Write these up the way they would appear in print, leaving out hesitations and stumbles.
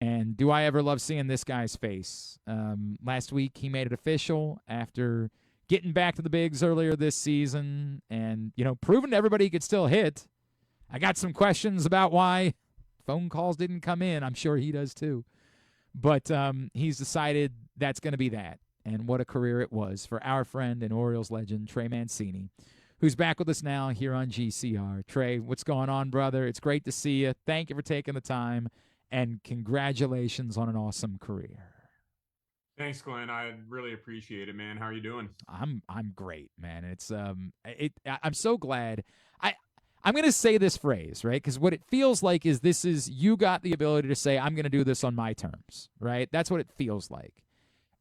And do I ever love seeing this guy's face? Last week, he made it official after getting back to the bigs earlier this season and, proving to everybody he could still hit. I got some questions about why phone calls didn't come in. I'm sure he does too. But he's decided that's going to be that. And what a career it was for our friend and Orioles legend, Trey Mancini, who's back with us now here on GCR. Trey, what's going on, brother? It's great to see you. Thank you for taking the time, and congratulations on an awesome career. Thanks, Glenn. I really appreciate it, man. How are you doing? I'm great, man. I'm so glad. I'm going to say this phrase, right? Because what it feels like is you got the ability to say, I'm going to do this on my terms, right? That's what it feels like.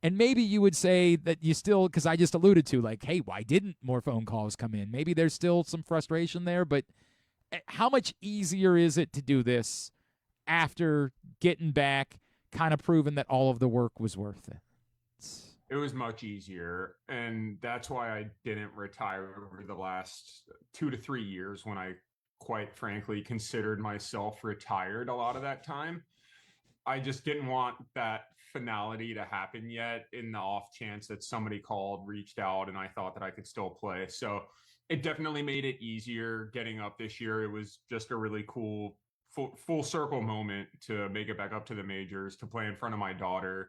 And maybe you would say that you still, because I just alluded to, like, hey, why didn't more phone calls come in? Maybe there's still some frustration there, but how much easier is it to do this after getting back, kind of proving that all of the work was worth it? It was much easier. And that's why I didn't retire over the last 2 to 3 years when I, quite frankly, considered myself retired a lot of that time. I just didn't want that finality to happen yet in the off chance that somebody called, reached out, and I thought that I could still play. So it definitely made it easier getting up this year. It was just a really cool full circle moment to make it back up to the majors, to play in front of my daughter.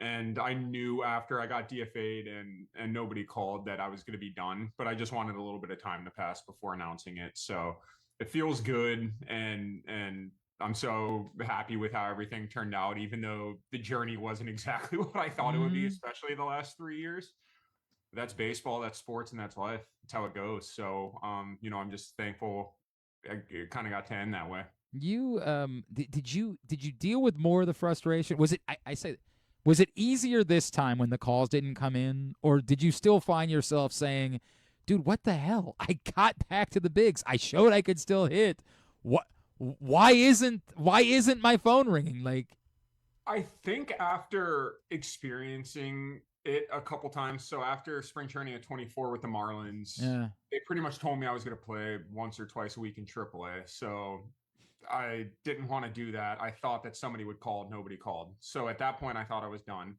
And I knew after I got DFA'd and nobody called that I was going to be done, but I just wanted a little bit of time to pass before announcing it. So it feels good, and I'm so happy with how everything turned out, even though the journey wasn't exactly what I thought it would be, Mm-hmm. especially the last 3 years. That's baseball, that's sports, and that's life. That's how it goes. So, I'm just thankful it kind of got to end that way. Did you deal with more of the frustration? Was it I say was it easier this time when the calls didn't come in, or did you still find yourself saying, "Dude, what the hell? I got back to the bigs. I showed I could still hit. What? Why isn't my phone ringing?" Like, I think after experiencing it a couple times, so after spring training at 24 with the Marlins, yeah, they pretty much told me I was going to play once or twice a week in AAA. So I didn't want to do that. I thought that somebody would call. Nobody called. So at that point, I thought I was done.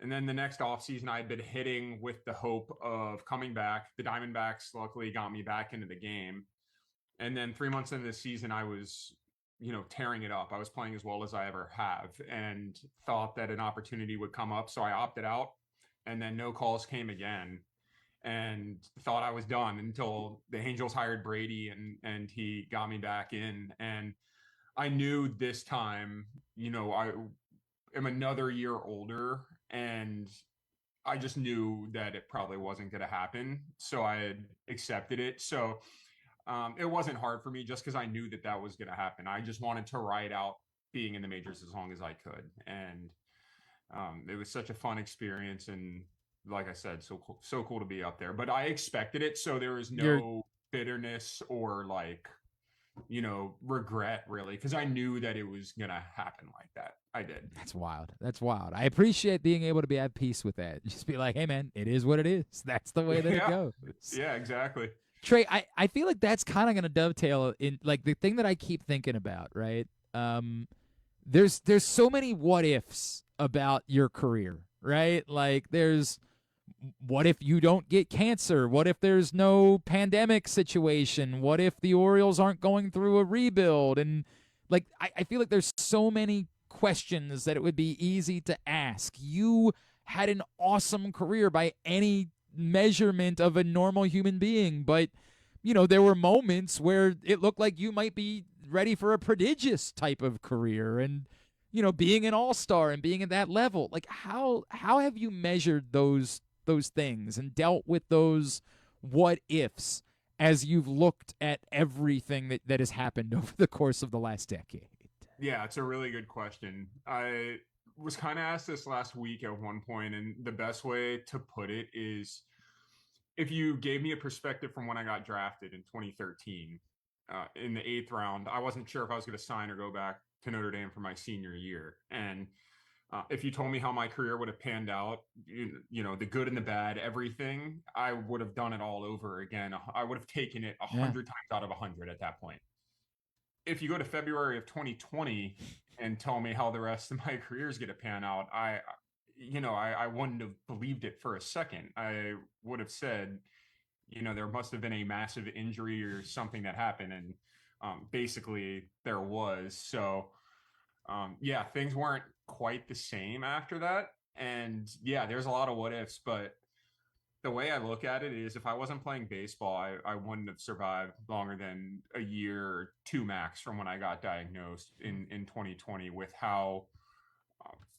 And then the next offseason, I had been hitting with the hope of coming back. The Diamondbacks luckily got me back into the game. And then 3 months into the season, I was, tearing it up. I was playing as well as I ever have, and thought that an opportunity would come up. So I opted out, and then no calls came again, and thought I was done until the Angels hired Brady, and he got me back in. And I knew this time, I am another year older, and I just knew that it probably wasn't going to happen. So I had accepted it. So it wasn't hard for me just because I knew that that was going to happen. I just wanted to ride out being in the majors as long as I could. And it was such a fun experience. And like I said, so cool to be up there. But I expected it. So there was you're no bitterness or regret really, because I knew that it was going to happen like that. I did. That's wild. That's wild. I appreciate being able to be at peace with that. Just be like, hey man, it is what it is. That's the way that it Yeah. goes. Yeah, exactly. Trey, I feel like that's kind of going to dovetail in like the thing that I keep thinking about, right? There's so many what ifs about your career, right? Like there's what if you don't get cancer? What if there's no pandemic situation? What if the Orioles aren't going through a rebuild? And like I feel like there's so many questions that it would be easy to ask. You had an awesome career by any measurement of a normal human being, but there were moments where it looked like you might be ready for a prodigious type of career, and being an all-star and being at that level. Like how have you measured those things and dealt with those what ifs as you've looked at everything that has happened over the course of the last decade? Yeah, it's a really good question. I was kind of asked this last week at one point, and the best way to put it is if you gave me a perspective from when I got drafted in 2013 in the eighth round, I wasn't sure if I was going to sign or go back to Notre Dame for my senior year. And if you told me how my career would have panned out, the good and the bad, everything, I would have done it all over again. I would have taken it a Yeah. hundred times out of 100 at that point. if you go to February of 2020 and tell me how the rest of my career is going to pan out, I wouldn't have believed it for a second. I would have said, there must have been a massive injury or something that happened. And basically there was. So, yeah, things weren't quite the same after that. And yeah, there's a lot of what ifs, but the way I look at it is if I wasn't playing baseball, I wouldn't have survived longer than a year or two max from when I got diagnosed in 2020 with how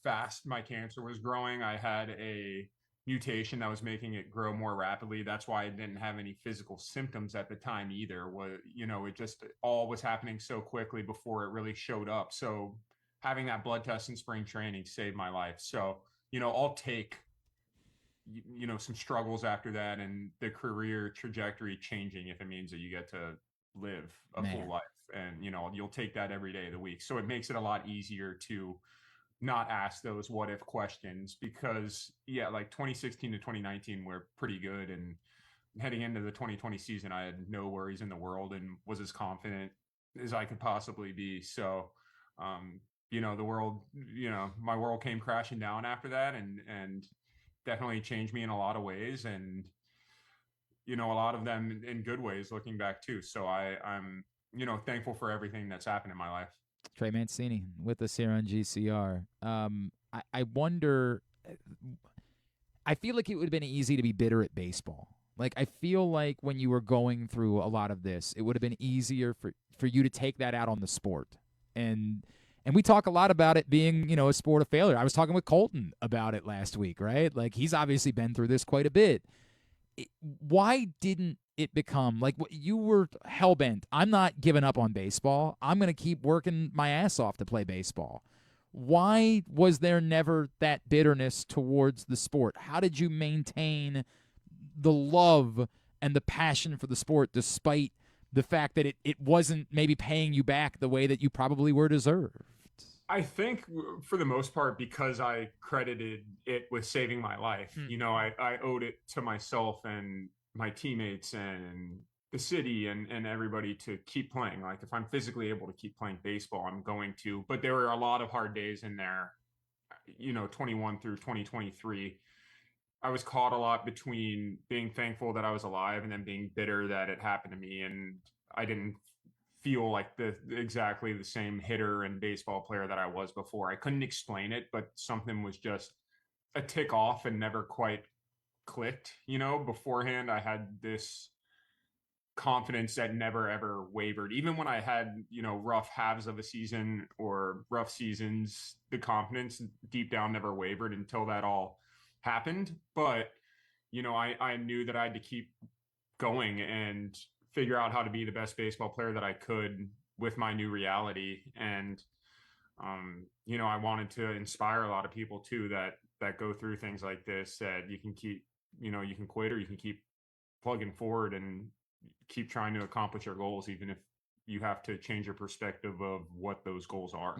fast my cancer was growing. I had a mutation that was making it grow more rapidly. That's why I didn't have any physical symptoms at the time either. It just all was happening so quickly before it really showed up. So having that blood test in spring training saved my life. So, I'll take some struggles after that and the career trajectory changing if it means that you get to live a full Man. life, and you'll take that every day of the week, so it makes it a lot easier to not ask those what if questions, because yeah, like 2016 to 2019 were pretty good, and heading into the 2020 season I had no worries in the world and was as confident as I could possibly be. So the world, my world came crashing down after that, and definitely changed me in a lot of ways, and a lot of them in good ways looking back too. So I'm thankful for everything that's happened in my life. Trey Mancini with us here on GCR. I wonder. I feel like it would have been easy to be bitter at baseball. Like, I feel like when you were going through a lot of this, it would have been easier for you to take that out on the sport. And we talk a lot about it being, a sport of failure. I was talking with Colton about it last week, right? Like, he's obviously been through this quite a bit. Why didn't it become like you were hell bent? I'm not giving up on baseball. I'm going to keep working my ass off to play baseball. Why was there never that bitterness towards the sport? How did you maintain the love and the passion for the sport despite the fact that it wasn't maybe paying you back the way that you probably were deserved? I think for the most part, because I credited it with saving my life, I owed it to myself and my teammates and the city and everybody to keep playing. Like, if I'm physically able to keep playing baseball, I'm going to. But there were a lot of hard days in there, 21 through 2023. I was caught a lot between being thankful that I was alive and then being bitter that it happened to me. And I didn't feel like the exactly the same hitter and baseball player that I was before. I couldn't explain it, but something was just a tick off and never quite clicked. Beforehand, I had this confidence that never ever wavered. Even when I had, rough halves of a season or rough seasons, the confidence deep down never wavered until that all happened. But, I knew that I had to keep going and figure out how to be the best baseball player that I could with my new reality. And, I wanted to inspire a lot of people too, that go through things like this, that you can keep, you can quit or you can keep plugging forward and keep trying to accomplish your goals, even if you have to change your perspective of what those goals are.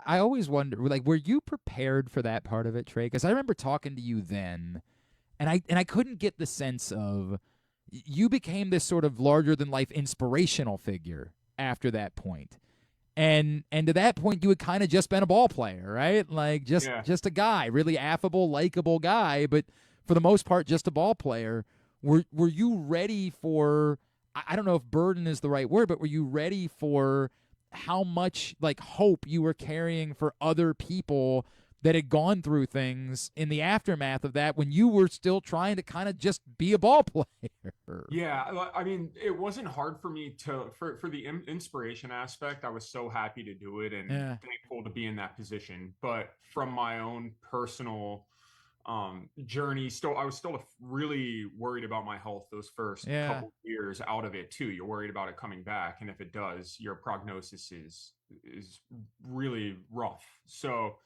I always wonder, like, were you prepared for that part of it, Trey? Because I remember talking to you then, and I couldn't get the sense of you became this sort of larger than life inspirational figure after that point. And to that point, you had kind of just been a ball player, right? Like just a guy, really affable, likable guy, but for the most part, just a ball player. Were you ready for? I don't know if burden is the right word, but were you ready for how much like hope you were carrying for other people that had gone through things in the aftermath of that when you were still trying to kind of just be a ball player? Yeah, I mean, it wasn't hard for me for the inspiration aspect. I was so happy to do it and thankful to be in that position. But from my own personal journey, I was still really worried about my health those first couple years out of it too. You're worried about it coming back, and if it does, your prognosis is really rough. So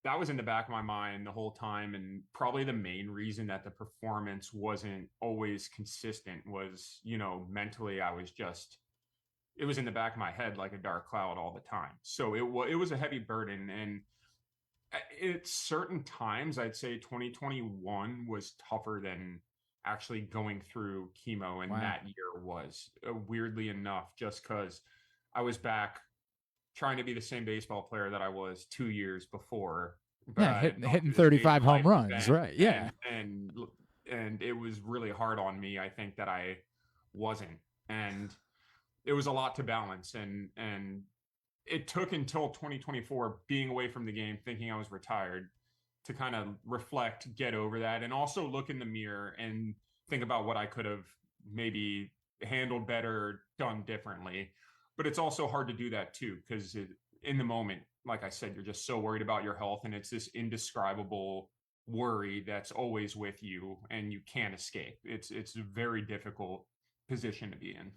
that was in the back of my mind the whole time, and probably the main reason that the performance wasn't always consistent was, mentally I was just, it was in the back of my head like a dark cloud all the time. So it was a heavy burden, and at certain times I'd say 2021 was tougher than actually going through chemo, and that year was weirdly enough, just because I was back trying to be the same baseball player that I was 2 years before, but Yeah, I had gone hitting through this major 35 home life runs, event, right? Yeah. and it was really hard on me. I think that I wasn't, and it was a lot to balance, and it took until 2024 being away from the game, thinking I was retired, to kind of reflect, get over that, and also look in the mirror and think about what I could have maybe handled better, done differently. But it's also hard to do that too, because in the moment, like I said, you're just so worried about your health, and it's this indescribable worry that's always with you, and you can't escape. It's a very difficult position to be in.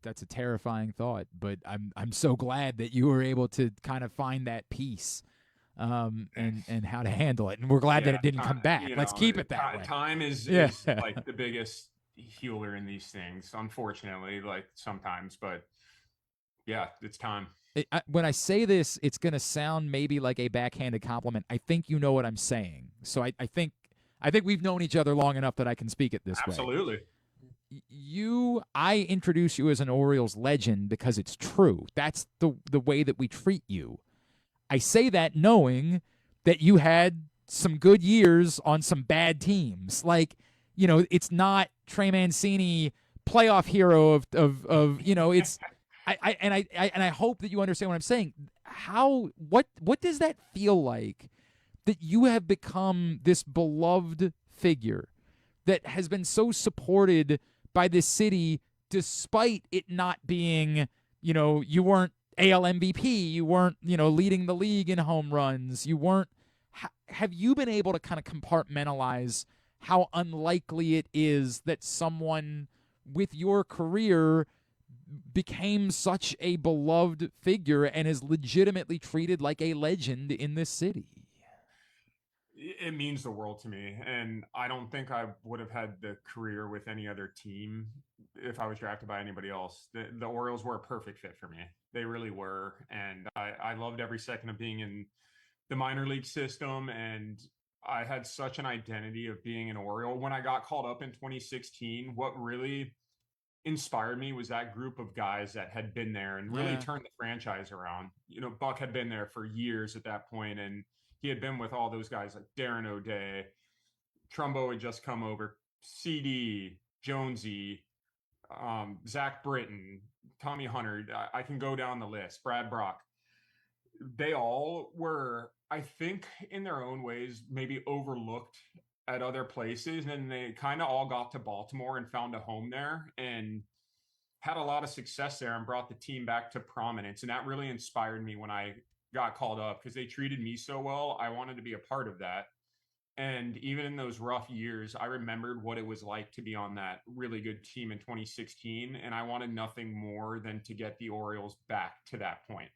That's a terrifying thought, but I'm so glad that you were able to kind of find that peace, and how to handle it, and we're glad that Yeah, it didn't come back. Let's keep it that way. time Yeah. is like the biggest healer in these things, unfortunately, like sometimes, but yeah, it's time. When I say this, it's going to sound maybe like a backhanded compliment. I think you know what I'm saying. So I think we've known each other long enough that I can speak it this way. Absolutely. I introduce you as an Orioles legend because it's true. That's the way that we treat you. I say that knowing that you had some good years on some bad teams. Like, it's not Trey Mancini, playoff hero of it's I hope that you understand what I'm saying. What does that feel like, that you have become this beloved figure that has been so supported by this city, despite it not being, you weren't AL MVP, you weren't, leading the league in home runs, you weren't. Have you been able to kind of compartmentalize how unlikely it is that someone with your career became such a beloved figure and is legitimately treated like a legend in this city? It means the world to me, and I don't think I would have had the career with any other team if I was drafted by anybody else. The Orioles were a perfect fit for me. They really were, and I loved every second of being in the minor league system, and I had such an identity of being an Oriole. When I got called up in 2016, what really inspired me was that group of guys that had been there and really Yeah. turned the franchise around. Buck had been there for years at that point, and he had been with all those guys like Darren O'Day. Trumbo had just come over, CD, Jonesy, Zach Britton, Tommy Hunter. I can go down the list. Brad Brock. They all were, I think, in their own ways, maybe overlooked at other places. And they kind of all got to Baltimore and found a home there and had a lot of success there and brought the team back to prominence. And that really inspired me when I got called up, because they treated me so well. I wanted to be a part of that. And even in those rough years, I remembered what it was like to be on that really good team in 2016. And I wanted nothing more than to get the Orioles back to that point.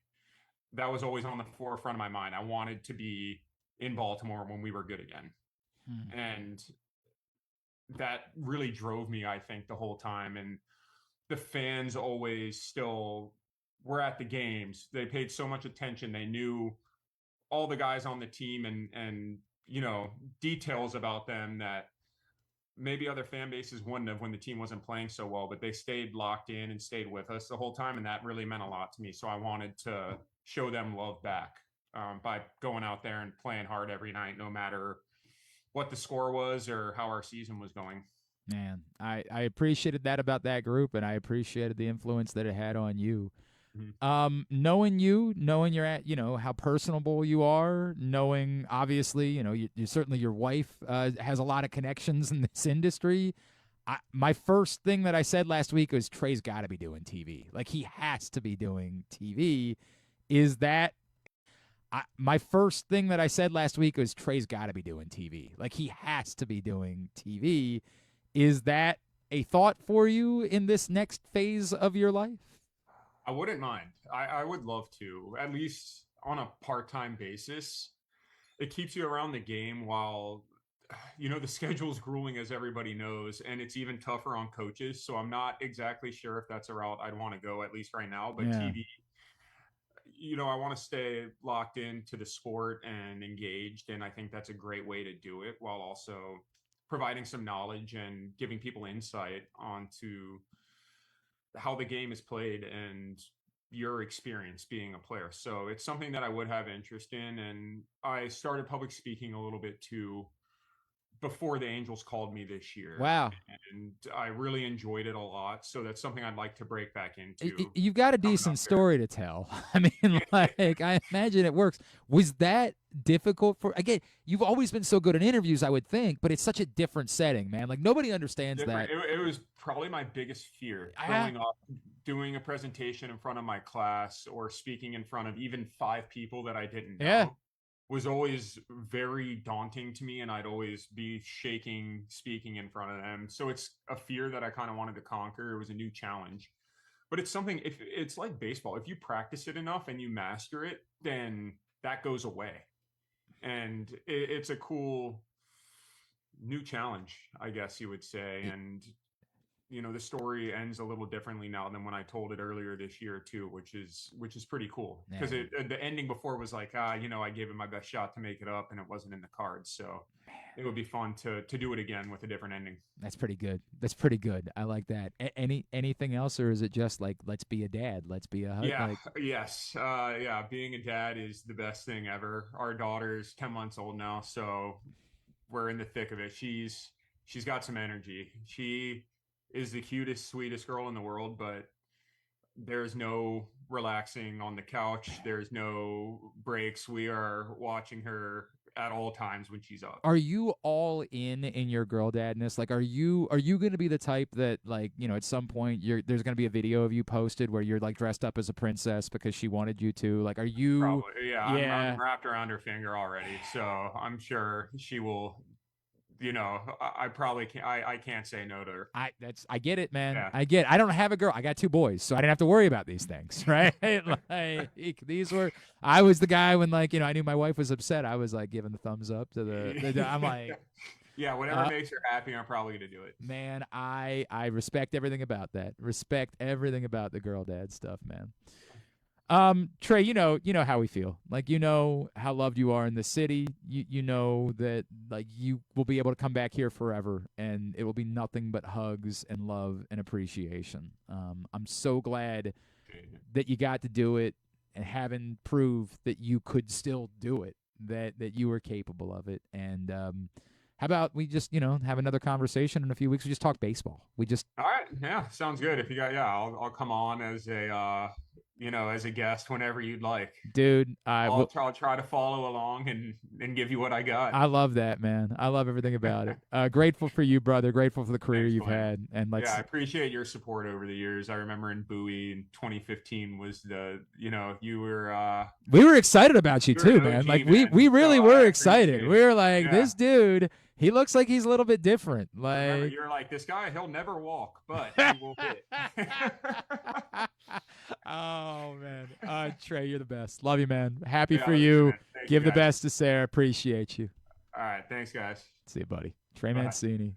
That was always on the forefront of my mind. I wanted to be in Baltimore when we were good again. Hmm. And that really drove me, I think, the whole time. And the fans always still were at the games. They paid so much attention. They knew all the guys on the team and details about them that maybe other fan bases wouldn't have when the team wasn't playing so well, but they stayed locked in and stayed with us the whole time, and that really meant a lot to me. So I wanted to show them love back, by going out there and playing hard every night, no matter what the score was or how our season was going. Man, I appreciated that about that group, and I appreciated the influence that it had on you. Mhm. Knowing you, knowing you're at, how personable you are, knowing obviously, you certainly your wife has a lot of connections in this industry. My first thing that I said last week was Trey's got to be doing TV. Like, he has to be doing TV. Is that my first thing that I said last week was Trey's got to be doing TV. Like, he has to be doing TV. Is that a thought for you in this next phase of your life? I wouldn't mind. I would love to, at least on a part-time basis. It keeps you around the game while the schedule's grueling, as everybody knows, and it's even tougher on coaches. So I'm not exactly sure if that's a route I'd want to go, at least right now. But Yeah. TV, I want to stay locked into the sport and engaged, and I think that's a great way to do it while also providing some knowledge and giving people insight onto how the game is played and your experience being a player. So it's something that I would have interest in. And I started public speaking a little bit too before the Angels called me this year. Wow. And I really enjoyed it a lot. So that's something I'd like to break back into You've got a coming decent up here. story to tell. I mean, like, I imagine it works. Was that difficult for, again, you've always been so good in interviews, I would think, but it's such a different setting, man. Like, nobody understands Different. that. It was probably my biggest fear Ah, growing up, doing a presentation in front of my class or speaking in front of even 5 people that I didn't yeah. know was always very daunting to me, and I'd always be shaking speaking in front of them. So it's a fear that I kind of wanted to conquer. It was a new challenge. But it's something, if it's like baseball, if you practice it enough and you master it, then that goes away. And it's a cool new challenge, I guess you would say. And the story ends a little differently now than when I told it earlier this year too, which is pretty cool, because Yeah. the ending before was like, I gave it my best shot to make it up, and it wasn't in the cards. So it would be fun to do it again with a different ending. That's pretty good. That's pretty good. I like that. Anything else, or is it just like, let's be a dad, let's be a Yeah, like? yes, yeah. Being a dad is the best thing ever. Our daughter's 10 months old now, so we're in the thick of it. She's got some energy. She is the cutest, sweetest girl in the world, but there's no relaxing on the couch. There's no breaks. We are watching her at all times when she's up. Are you all in your girl dadness? Like, are you going to be the type that, like, at some point there's going to be a video of you posted where you're like dressed up as a princess because she wanted you to? Like, are you? Probably, yeah. I'm Yeah. wrapped around her finger already, so I'm sure she will. I probably can't. I can't say no to her. I get it, man. Yeah. I don't have a girl. I got 2 boys, so I didn't have to worry about these things, right? Like, I was the guy when, like, I knew my wife was upset. I was like giving the thumbs up to I'm like, Yeah, whatever makes her happy, I'm probably gonna do it. man, I respect everything about that. Respect everything about the girl dad stuff, man. Trey, you know how we feel. Like, how loved you are in the city. You know that, like, you will be able to come back here forever, and it will be nothing but hugs and love and appreciation. I'm so glad that you got to do it, and having proved that you could still do it, that you were capable of it. And how about we just, have another conversation in a few weeks? We just talk baseball. We just All right, yeah, sounds good. If you got, yeah, I'll come on as a guest whenever you'd like. dude, I'll try to follow along and give you what I got. I love that, man. I love everything about it. Grateful for you, brother. Grateful for the career you've Excellent. had. And Yeah, I appreciate your support over the years. I remember in Bowie in 2015 was you were we were excited about you you're too, an man. OG, Like, we man. really So were I excited. appreciate We it. were like, Yeah. this dude, he looks like he's a little bit different. I remember Like, you're like, this guy, he'll never walk, but he will hit. oh man, Trey, you're the best. Love you, man. Happy for Yeah, you. man. Thank Give you, the guys. best to Sarah. Appreciate you. All right, thanks, guys. See you, buddy. Trey Bye. Mancini.